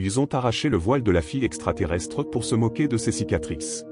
Ils ont arraché le voile de la fille extraterrestre pour se moquer de ses cicatrices.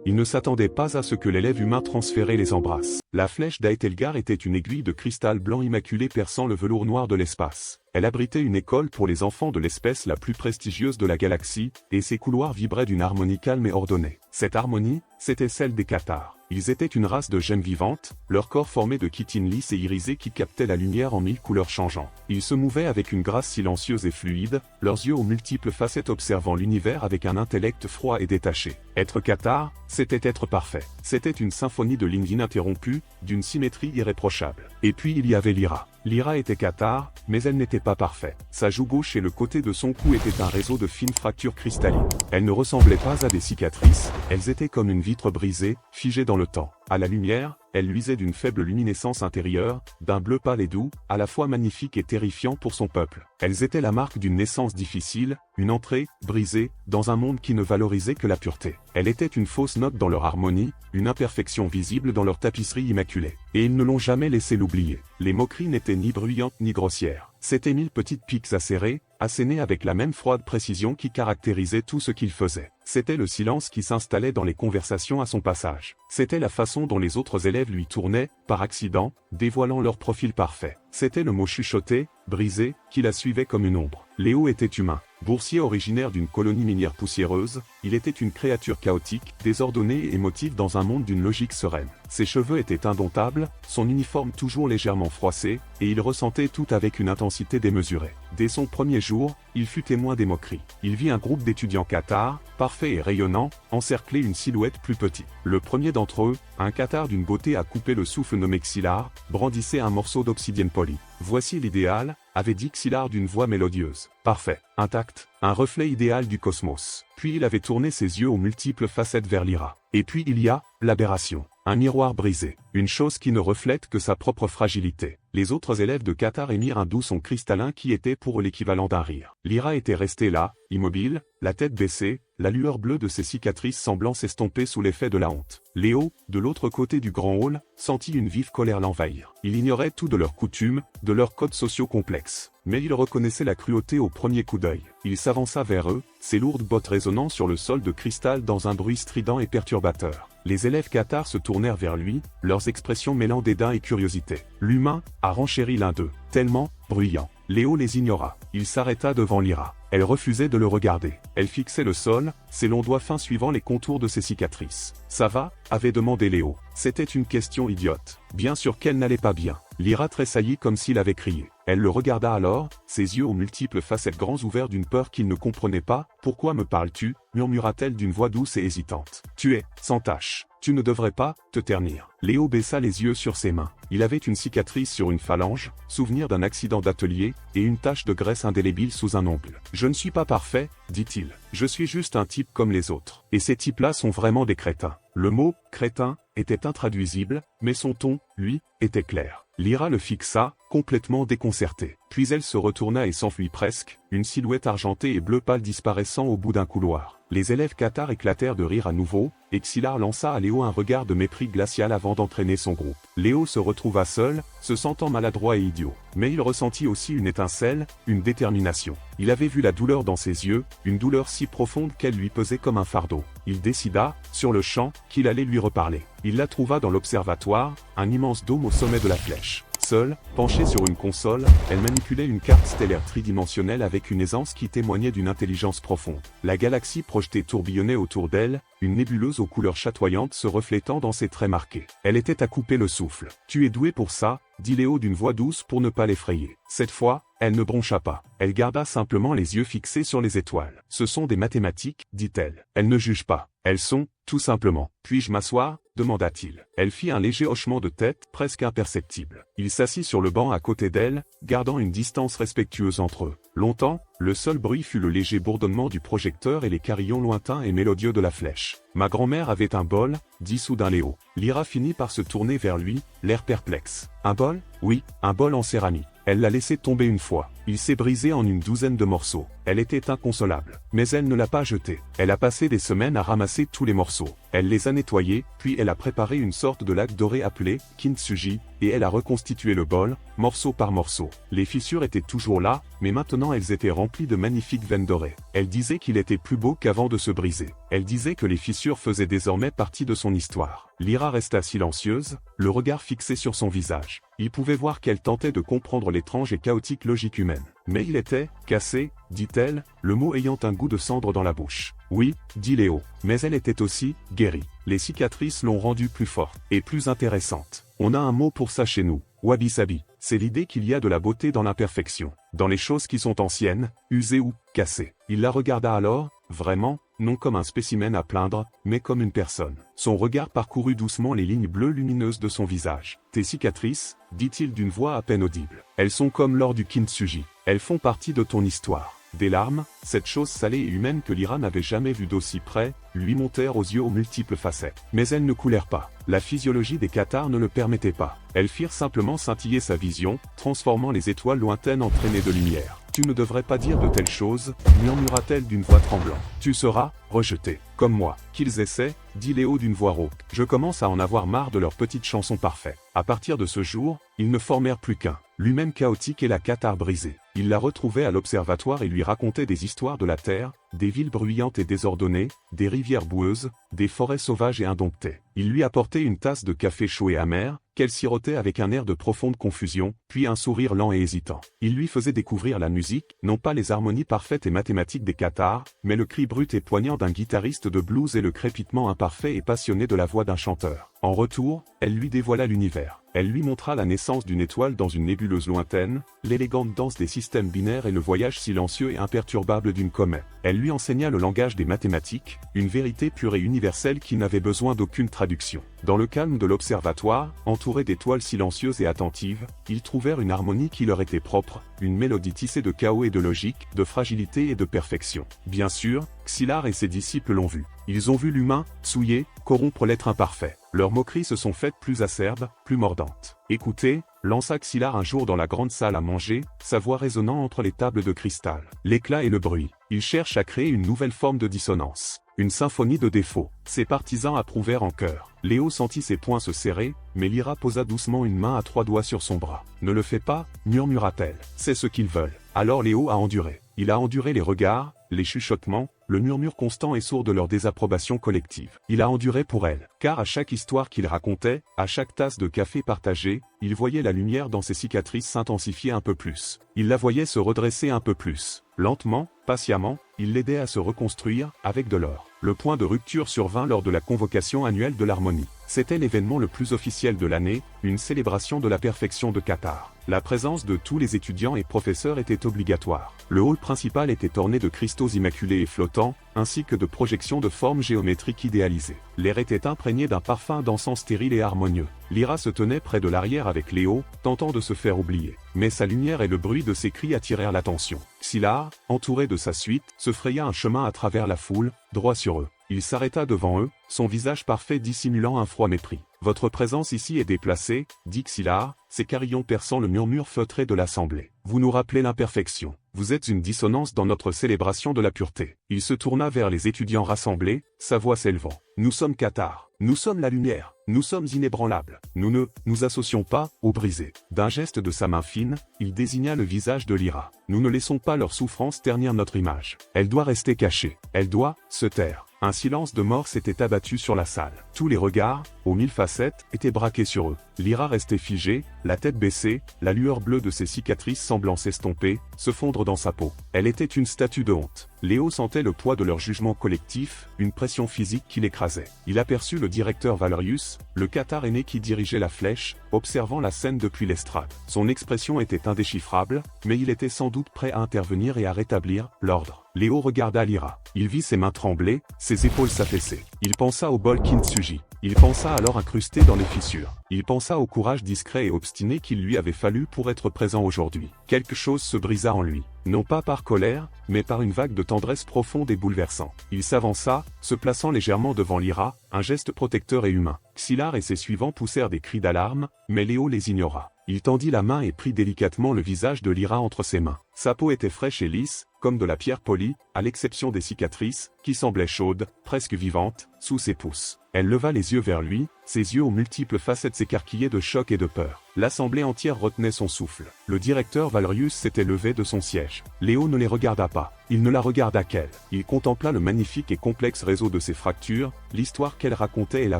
Ils ne s'attendaient pas à ce que l'élève humain transféré les embrasse. La flèche d'Aethelgar était une aiguille de cristal blanc immaculé perçant le velours noir de l'espace. Elle abritait une école pour les enfants de l'espèce la plus prestigieuse de la galaxie, et ses couloirs vibraient d'une harmonie calme et ordonnée. Cette harmonie, c'était celle des Cathars. Ils étaient une race de gemmes vivantes, leur corps formé de chitine lisse et irisée qui captait la lumière en 1000 couleurs changeantes. Ils se mouvaient avec une grâce silencieuse et fluide, leurs yeux aux multiples facettes observant l'univers avec un intellect froid et détaché. Être Cathar, c'était être parfait. C'était une symphonie de lignes ininterrompues, d'une symétrie irréprochable. Et puis il y avait Lyra. Lyra était Cathar, mais elle n'était pas parfaite. Sa joue gauche et le côté de son cou étaient un réseau de fines fractures cristallines. Elles ne ressemblaient pas à des cicatrices, elles étaient comme une vitre brisée, figée dans le temps. À la lumière, elle luisait d'une faible luminescence intérieure, d'un bleu pâle et doux, à la fois magnifique et terrifiant pour son peuple. Elles étaient la marque d'une naissance difficile, une entrée, brisée, dans un monde qui ne valorisait que la pureté. Elle était une fausse note dans leur harmonie, une imperfection visible dans leur tapisserie immaculée. Et ils ne l'ont jamais laissé l'oublier. Les moqueries n'étaient ni bruyantes ni grossières. C'étaient 1000 petites piques acérées, assénées avec la même froide précision qui caractérisait tout ce qu'il faisait. C'était le silence qui s'installait dans les conversations à son passage. C'était la façon dont les autres élèves lui tournaient, par accident, dévoilant leur profil parfait. C'était le mot chuchoté, brisé, qui la suivait comme une ombre. Léo était humain. Boursier originaire d'une colonie minière poussiéreuse, il était une créature chaotique, désordonnée et émotive dans un monde d'une logique sereine. Ses cheveux étaient indomptables, son uniforme toujours légèrement froissé, et il ressentait tout avec une intensité démesurée. Dès son premier jour, il fut témoin des moqueries. Il vit un groupe d'étudiants cathares, parfaits et rayonnants, encercler une silhouette plus petite. Le premier d'entre eux, un cathare d'une beauté à couper le souffle nommé Xylar, brandissait un morceau d'obsidienne polie. Voici l'idéal, avait dit Xylar d'une voix mélodieuse. Parfait, intact, un reflet idéal du cosmos. Puis il avait tourné ses yeux aux multiples facettes vers Lyra. Et puis il y a, l'aberration. Un miroir brisé. Une chose qui ne reflète que sa propre fragilité. Les autres élèves de Cathar émirent un doux son cristallin qui était pour eux l'équivalent d'un rire. Lyra était restée là, immobile, la tête baissée, la lueur bleue de ses cicatrices semblant s'estomper sous l'effet de la honte. Léo, de l'autre côté du grand hall, sentit une vive colère l'envahir. Il ignorait tout de leurs coutumes, de leurs codes sociaux complexes. Mais il reconnaissait la cruauté au premier coup d'œil. Il s'avança vers eux, ses lourdes bottes résonnant sur le sol de cristal dans un bruit strident et perturbateur. Les élèves cathares se tournèrent vers lui, leurs expressions mêlant dédain et curiosité. L'humain a renchéri l'un d'eux, tellement bruyant. Léo les ignora. Il s'arrêta devant Lyra. Elle refusait de le regarder. Elle fixait le sol, ses longs doigts fins suivant les contours de ses cicatrices. « Ça va » avait demandé Léo. C'était une question idiote. Bien sûr qu'elle n'allait pas bien. Lyra tressaillit comme s'il avait crié. Elle le regarda alors, ses yeux aux multiples facettes grands ouverts d'une peur qu'il ne comprenait pas. « Pourquoi me parles-tu » murmura-t-elle d'une voix douce et hésitante. « Tu es, sans tache. Tu ne devrais pas te ternir. » Léo baissa les yeux sur ses mains. Il avait une cicatrice sur une phalange, souvenir d'un accident d'atelier, et une tache de graisse indélébile sous un ongle. « Je ne suis pas parfait, dit-il. Je suis juste un type comme les autres. Et ces types-là sont vraiment des crétins. » Le mot « crétin » était intraduisible, mais son ton, lui, était clair. Lyra le fixa, complètement déconcertée. Puis elle se retourna et s'enfuit presque, une silhouette argentée et bleu pâle disparaissant au bout d'un couloir. Les élèves cathares éclatèrent de rire à nouveau, et Xylar lança à Léo un regard de mépris glacial avant d'entraîner son groupe. Léo se retrouva seul, se sentant maladroit et idiot. Mais il ressentit aussi une étincelle, une détermination. Il avait vu la douleur dans ses yeux, une douleur si profonde qu'elle lui pesait comme un fardeau. Il décida, sur le champ, qu'il allait lui reparler. Il la trouva dans l'observatoire, un immense dôme au sommet de la flèche. Seule, penchée sur une console, elle manipulait une carte stellaire tridimensionnelle avec une aisance qui témoignait d'une intelligence profonde. La galaxie projetée tourbillonnait autour d'elle, une nébuleuse aux couleurs chatoyantes se reflétant dans ses traits marqués. Elle était à couper le souffle. « Tu es doué pour ça » dit Léo d'une voix douce pour ne pas l'effrayer. Cette fois, elle ne broncha pas. Elle garda simplement les yeux fixés sur les étoiles. « Ce sont des mathématiques, dit-elle. Elles ne jugent pas. Elles sont, tout simplement. Puis-je m'asseoir » demanda-t-il. Elle fit un léger hochement de tête, presque imperceptible. Il s'assit sur le banc à côté d'elle, gardant une distance respectueuse entre eux. Longtemps, le seul bruit fut le léger bourdonnement du projecteur et les carillons lointains et mélodieux de la flèche. « Ma grand-mère avait un bol » dit soudain Léo. Lyra finit par se tourner vers lui, l'air perplexe. « Un bol » ? « Oui, un bol en céramique. Elle l'a laissé tomber une fois. Il s'est brisé en une douzaine de morceaux. Elle était inconsolable. Mais elle ne l'a pas jeté. Elle a passé des semaines à ramasser tous les morceaux. Elle les a nettoyés, puis elle a préparé une sorte de lac doré appelé kintsugi, et elle a reconstitué le bol, morceau par morceau. Les fissures étaient toujours là, mais maintenant elles étaient remplies de magnifiques veines dorées. Elle disait qu'il était plus beau qu'avant de se briser. Elle disait que les fissures faisaient désormais partie de son histoire. Lyra resta silencieuse, le regard fixé sur son visage. Il pouvait voir qu'elle tentait de comprendre l'étrange et chaotique logique humaine. Mais il était cassé, dit-elle, le mot ayant un goût de cendre dans la bouche. Oui, dit Léo, mais elle était aussi guérie. Les cicatrices l'ont rendue plus forte et plus intéressante. On a un mot pour ça chez nous, wabi-sabi. C'est l'idée qu'il y a de la beauté dans l'imperfection, dans les choses qui sont anciennes, usées ou cassées. Il la regarda alors, vraiment, non comme un spécimen à plaindre, mais comme une personne. Son regard parcourut doucement les lignes bleues lumineuses de son visage. Tes cicatrices, dit-il d'une voix à peine audible. Elles sont comme lors du kintsugi. Elles font partie de ton histoire. Des larmes, cette chose salée et humaine que Lyra n'avait jamais vue d'aussi près, lui montèrent aux yeux aux multiples facettes. Mais elles ne coulèrent pas. La physiologie des cathares ne le permettait pas. Elles firent simplement scintiller sa vision, transformant les étoiles lointaines en traînées de lumière. Tu ne devrais pas dire de telles choses, murmura-t-elle d'une voix tremblante. Tu seras rejeté, comme moi. Qu'ils essaient, dit Léo d'une voix rauque. Je commence à en avoir marre de leurs petites chansons parfaites. À partir de ce jour, ils ne formèrent plus qu'un. Lui-même chaotique et la cathare brisée. Il la retrouvait à l'observatoire et lui racontait des histoires de la Terre, des villes bruyantes et désordonnées, des rivières boueuses, des forêts sauvages et indomptées. Il lui apportait une tasse de café chaud et amer, qu'elle sirotait avec un air de profonde confusion, puis un sourire lent et hésitant. Il lui faisait découvrir la musique, non pas les harmonies parfaites et mathématiques des cathares, mais le cri brut et poignant d'un guitariste de blues et le crépitement imparfait et passionné de la voix d'un chanteur. En retour, elle lui dévoila l'univers. Elle lui montra la naissance d'une étoile dans une nébuleuse lointaine, l'élégante danse des systèmes binaires et le voyage silencieux et imperturbable d'une comète. Elle lui enseigna le langage des mathématiques, une vérité pure et universelle qui n'avait besoin d'aucune traduction. Dans le calme de l'observatoire, entourés d'étoiles silencieuses et attentives, ils trouvèrent une harmonie qui leur était propre, une mélodie tissée de chaos et de logique, de fragilité et de perfection. Bien sûr, Xylar et ses disciples l'ont vu. Ils ont vu l'humain, souiller, corrompre l'être imparfait. Leurs moqueries se sont faites plus acerbes, plus mordantes. Écoutez, lança Xylar un jour dans la grande salle à manger, sa voix résonnant entre les tables de cristal. L'éclat et le bruit. Il cherche à créer une nouvelle forme de dissonance. Une symphonie de défauts. Ses partisans approuvèrent en chœur. Léo sentit ses poings se serrer, mais Lyra posa doucement une main à 3 doigts sur son bras. Ne le fais pas, murmura-t-elle. C'est ce qu'ils veulent. Alors Léo a enduré. Il a enduré les regards, les chuchotements, le murmure constant et sourd de leur désapprobation collective. Il a enduré pour elle, car à chaque histoire qu'il racontait, à chaque tasse de café partagée, il voyait la lumière dans ses cicatrices s'intensifier un peu plus. Il la voyait se redresser un peu plus. Lentement, patiemment, il l'aidait à se reconstruire, avec de l'or. Le point de rupture survint lors de la convocation annuelle de l'harmonie. C'était l'événement le plus officiel de l'année, une célébration de la perfection de Cathare. La présence de tous les étudiants et professeurs était obligatoire. Le hall principal était orné de cristaux immaculés et flottants, ainsi que de projections de formes géométriques idéalisées. L'air était imprégné d'un parfum d'encens stérile et harmonieux. Lyra se tenait près de l'arrière avec Léo, tentant de se faire oublier. Mais sa lumière et le bruit de ses cris attirèrent l'attention. Xylar, entouré de sa suite, se fraya un chemin à travers la foule, droit sur eux. Il s'arrêta devant eux, son visage parfait dissimulant un froid mépris. « Votre présence ici est déplacée, » dit Xylar, ses carillons perçant le murmure feutré de l'assemblée. « Vous nous rappelez l'imperfection. Vous êtes une dissonance dans notre célébration de la pureté. » Il se tourna vers les étudiants rassemblés, sa voix s'élevant. « Nous sommes Cathare. Nous sommes la lumière. Nous sommes inébranlables. Nous ne nous associons pas au brisé. » D'un geste de sa main fine, il désigna le visage de Lyra. « Nous ne laissons pas leur souffrance ternir notre image. Elle doit rester cachée. Elle doit se taire. » Un silence de mort s'était abattu sur la salle. Tous les regards, aux 1000 facettes, étaient braqués sur eux. Lyra restait figée, la tête baissée, la lueur bleue de ses cicatrices semblant s'estomper, se fondre dans sa peau. Elle était une statue de honte. Léo sentait le poids de leur jugement collectif, une pression physique qui l'écrasait. Il aperçut le directeur Valerius, le Cathare aîné qui dirigeait la flèche, observant la scène depuis l'estrade. Son expression était indéchiffrable, mais il était sans doute prêt à intervenir et à rétablir l'ordre. Léo regarda Lyra. Il vit ses mains trembler, ses épaules s'affaisser. Il pensa au bol kintsugi. Il pensa alors incrusté dans les fissures. Il pensa au courage discret et obstiné qu'il lui avait fallu pour être présent aujourd'hui. Quelque chose se brisa en lui. Non pas par colère, mais par une vague de tendresse profonde et bouleversante. Il s'avança, se plaçant légèrement devant Lyra, un geste protecteur et humain. Xylar et ses suivants poussèrent des cris d'alarme, mais Léo les ignora. Il tendit la main et prit délicatement le visage de Lyra entre ses mains. Sa peau était fraîche et lisse, comme de la pierre polie, à l'exception des cicatrices, qui semblaient chaudes, presque vivantes, sous ses pouces. Elle leva les yeux vers lui, ses yeux aux multiples facettes s'écarquillaient de choc et de peur. L'assemblée entière retenait son souffle. Le directeur Valerius s'était levé de son siège. Léo ne les regarda pas. Il ne la regarda qu'elle. Il contempla le magnifique et complexe réseau de ses fractures, l'histoire qu'elle racontait et la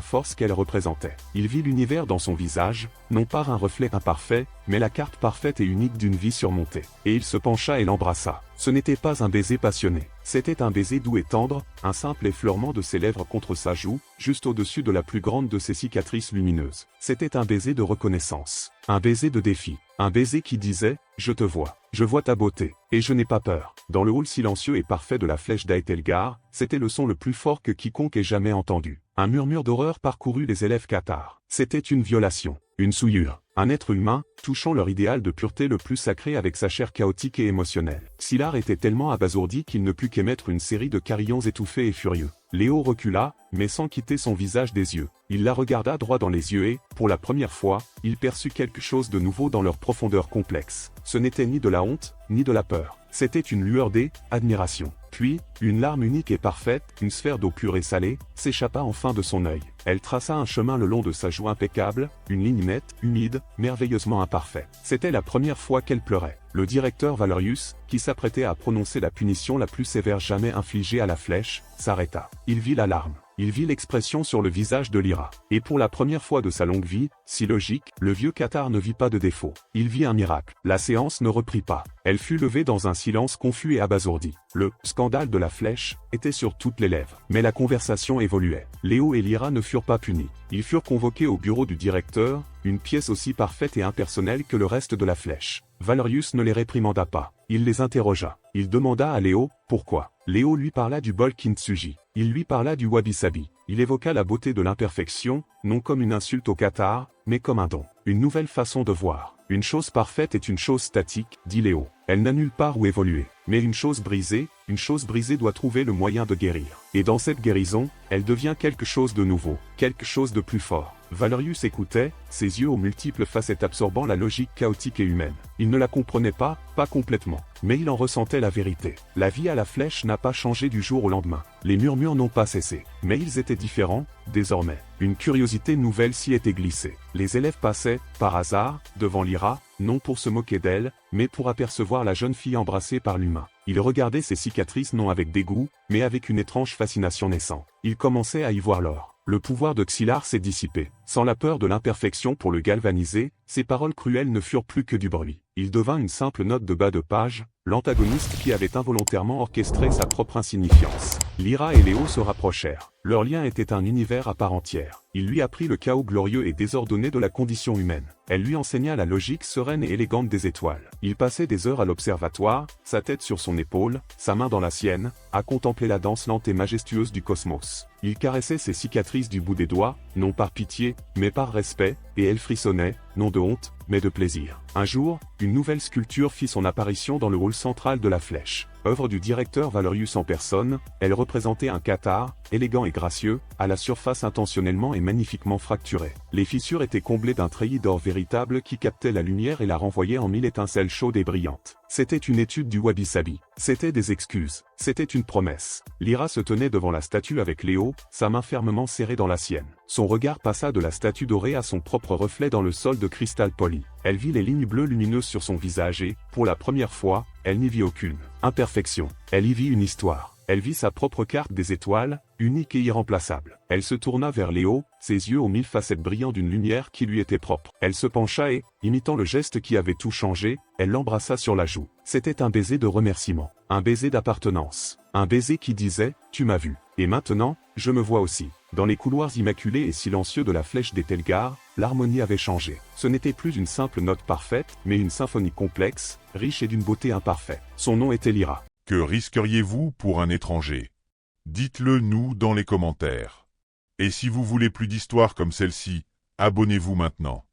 force qu'elle représentait. Il vit l'univers dans son visage, non pas un reflet imparfait, mais la carte parfaite et unique d'une vie surmontée. Et il se pencha et l'embrassa. Ce n'était pas un baiser passionné. C'était un baiser doux et tendre, un simple effleurement de ses lèvres contre sa joue, juste au-dessus de la plus grande de ses cicatrices lumineuses. C'était un baiser de reconnaissance. Un baiser de défi. Un baiser qui disait « Je te vois. Je vois ta beauté. Et je n'ai pas peur. » Dans le hall silencieux et parfait de la flèche d'Aethelgar, c'était le son le plus fort que quiconque ait jamais entendu. Un murmure d'horreur parcourut les élèves cathares. C'était une violation. Une souillure. Un être humain, touchant leur idéal de pureté le plus sacré avec sa chair chaotique et émotionnelle. Xylar était tellement abasourdi qu'il ne put qu'émettre une série de carillons étouffés et furieux. Léo recula, mais sans quitter son visage des yeux. Il la regarda droit dans les yeux et, pour la première fois, il perçut quelque chose de nouveau dans leur profondeur complexe. Ce n'était ni de la honte, ni de la peur. C'était une lueur d'admiration. Puis, une larme unique et parfaite, une sphère d'eau pure et salée, s'échappa enfin de son œil. Elle traça un chemin le long de sa joue impeccable, une ligne nette, humide, merveilleusement imparfaite. C'était la première fois qu'elle pleurait. Le directeur Valerius, qui s'apprêtait à prononcer la punition la plus sévère jamais infligée à la flèche, s'arrêta. Il vit la larme. Il vit l'expression sur le visage de Lyra. Et pour la première fois de sa longue vie, si logique, le vieux cathare ne vit pas de défaut. Il vit un miracle. La séance ne reprit pas. Elle fut levée dans un silence confus et abasourdi. Le scandale de la flèche était sur toutes les lèvres. Mais la conversation évoluait. Léo et Lyra ne furent pas punis. Ils furent convoqués au bureau du directeur, une pièce aussi parfaite et impersonnelle que le reste de la flèche. Valerius ne les réprimanda pas. Il les interrogea. Il demanda à Léo, pourquoi. Léo lui parla du bol kintsugi. Il lui parla du wabi-sabi. Il évoqua la beauté de l'imperfection, non comme une insulte au cathare, mais comme un don. Une nouvelle façon de voir. Une chose parfaite est une chose statique, dit Léo. Elle n'a nulle part où évoluer. Mais une chose brisée doit trouver le moyen de guérir. Et dans cette guérison, elle devient quelque chose de nouveau, quelque chose de plus fort. Valerius écoutait, ses yeux aux multiples facettes absorbant la logique chaotique et humaine. Il ne la comprenait pas complètement. Mais il en ressentait la vérité. La vie à la flèche n'a pas changé du jour au lendemain. Les murmures n'ont pas cessé. Mais ils étaient différents, désormais. Une curiosité nouvelle s'y était glissée. Les élèves passaient, par hasard, devant Lyra, non pour se moquer d'elle, mais pour apercevoir la jeune fille embrassée par l'humain. Ils regardaient ses cicatrices non avec dégoût, mais avec une étrange fascination naissante. Ils commençaient à y voir l'or. Le pouvoir de Xylar s'est dissipé. Sans la peur de l'imperfection pour le galvaniser, ses paroles cruelles ne furent plus que du bruit. Il devint une simple note de bas de page, l'antagoniste qui avait involontairement orchestré sa propre insignifiance. Lyra et Léo se rapprochèrent. Leur lien était un univers à part entière. Il lui apprit le chaos glorieux et désordonné de la condition humaine. Elle lui enseigna la logique sereine et élégante des étoiles. Il passait des heures à l'observatoire, sa tête sur son épaule, sa main dans la sienne, à contempler la danse lente et majestueuse du cosmos. Il caressait ses cicatrices du bout des doigts, non par pitié, mais par respect, et elle frissonnait, non de honte, mais de plaisir. Un jour, une nouvelle sculpture fit son apparition dans le hall central de la flèche. Œuvre du directeur Valerius en personne, elle représentait un cathare, élégant et gracieux, à la surface intentionnellement et magnifiquement fracturée. Les fissures étaient comblées d'un treillis d'or véritable qui captait la lumière et la renvoyait en mille étincelles chaudes et brillantes. C'était une étude du wabi-sabi. C'était des excuses. C'était une promesse. Lyra se tenait devant la statue avec Léo, sa main fermement serrée dans la sienne. Son regard passa de la statue dorée à son propre reflet dans le sol de cristal poli. Elle vit les lignes bleues lumineuses sur son visage et, pour la première fois, elle n'y vit aucune imperfection. Elle y vit une histoire. Elle vit sa propre carte des étoiles, unique et irremplaçable. Elle se tourna vers Léo, ses yeux aux mille facettes brillant d'une lumière qui lui était propre. Elle se pencha et, imitant le geste qui avait tout changé, elle l'embrassa sur la joue. C'était un baiser de remerciement, un baiser d'appartenance, un baiser qui disait « Tu m'as vu. Et maintenant, je me vois aussi ». Dans les couloirs immaculés et silencieux de la flèche d'Aethelgar, l'harmonie avait changé. Ce n'était plus une simple note parfaite, mais une symphonie complexe, riche et d'une beauté imparfaite. Son nom était Lyra. Que risqueriez-vous pour un étranger? Dites-le nous dans les commentaires. Et si vous voulez plus d'histoires comme celle-ci, abonnez-vous maintenant.